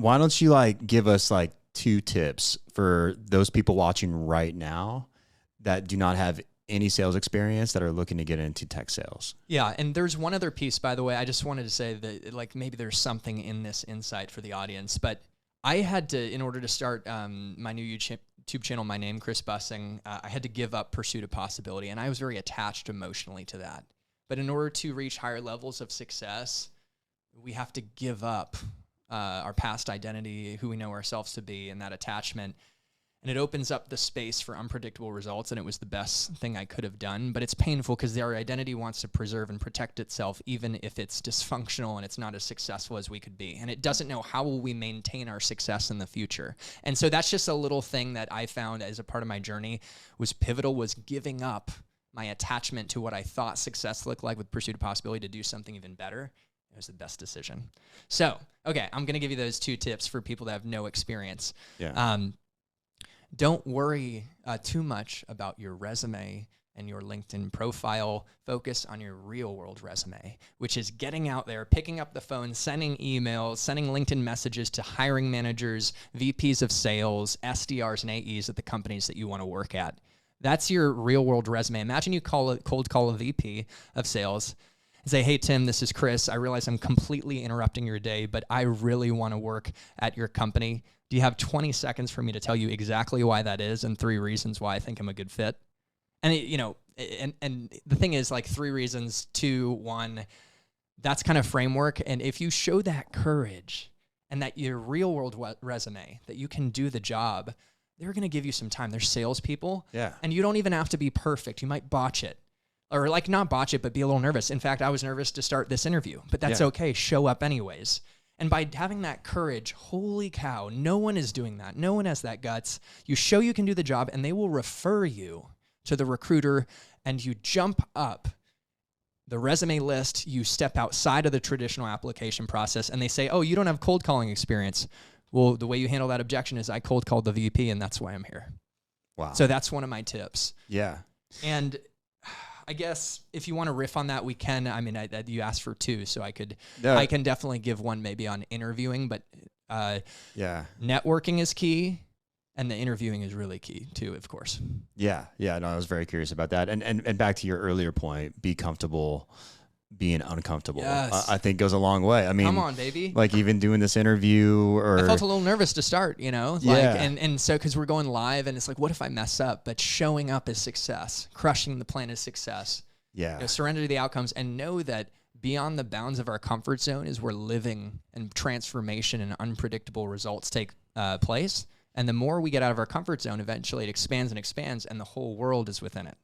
Why don't you like give us like 2 tips for those people watching right now that do not have any sales experience that are looking to get into tech sales? Yeah, and there's one other piece, by the way. I just wanted to say that like maybe there's something in this insight for the audience, but I had to, in order to start my new YouTube channel, my name, Chris Bussing, I had to give up Pursuit of Possibility, and I was very attached emotionally to that. But in order to reach higher levels of success, we have to give up our past identity, who we know ourselves to be, and that attachment. And it opens up the space for unpredictable results, and it was the best thing I could have done. But it's painful because our identity wants to preserve and protect itself, even if it's dysfunctional and it's not as successful as we could be. And it doesn't know how will we maintain our success in the future. And so that's just a little thing that I found as a part of my journey was pivotal, was giving up my attachment to what I thought success looked like with Pursuit of Possibility to do something even better. It was the best decision. So, okay, I'm going to give you those 2 tips for people that have no experience. Yeah. Don't worry too much about your resume and your LinkedIn profile. Focus on your real world resume, which is getting out there, picking up the phone, sending emails, sending LinkedIn messages to hiring managers, VPs of sales, SDRs, and AEs at the companies that you want to work at. That's your real world resume. Imagine you cold call a VP of sales and say, hey, Tim, this is Chris. I realize I'm completely interrupting your day, but I really want to work at your company. Do you have 20 seconds for me to tell you exactly why that is and 3 reasons why I think I'm a good fit? And, and the thing is, like, 3 reasons, 2, 1, that's kind of framework. And if you show that courage and that your real world resume, that you can do the job, they're going to give you some time. They're salespeople. Yeah. And you don't even have to be perfect. You might botch it. Or like not botch it, but be a little nervous. In fact, I was nervous to start this interview, but that's okay. Show up anyways. And by having that courage, holy cow, no one is doing that. No one has that guts. You show you can do the job, and they will refer you to the recruiter, and you jump up the resume list. You step outside of the traditional application process, and they say, oh, you don't have cold calling experience. Well, the way you handle that objection is I cold called the VP, and that's why I'm here. Wow. So that's one of my tips. Yeah. And I guess if you want to riff on that, we can. I mean, you asked for 2, so I can definitely give one maybe on interviewing, but networking is key, and the interviewing is really key too, of course. Yeah. No, I was very curious about that. And back to your earlier point, be comfortable being uncomfortable. Yes. I think goes a long way. I mean, come on, baby. Like even doing this interview, or I felt a little nervous to start, and so because we're going live, and it's like, what if I mess up? But showing up is success. Crushing the plan is success. Yeah. Surrender to the outcomes and know that beyond the bounds of our comfort zone is where living and transformation and unpredictable results take place. And the more we get out of our comfort zone, eventually it expands and expands, and the whole world is within it.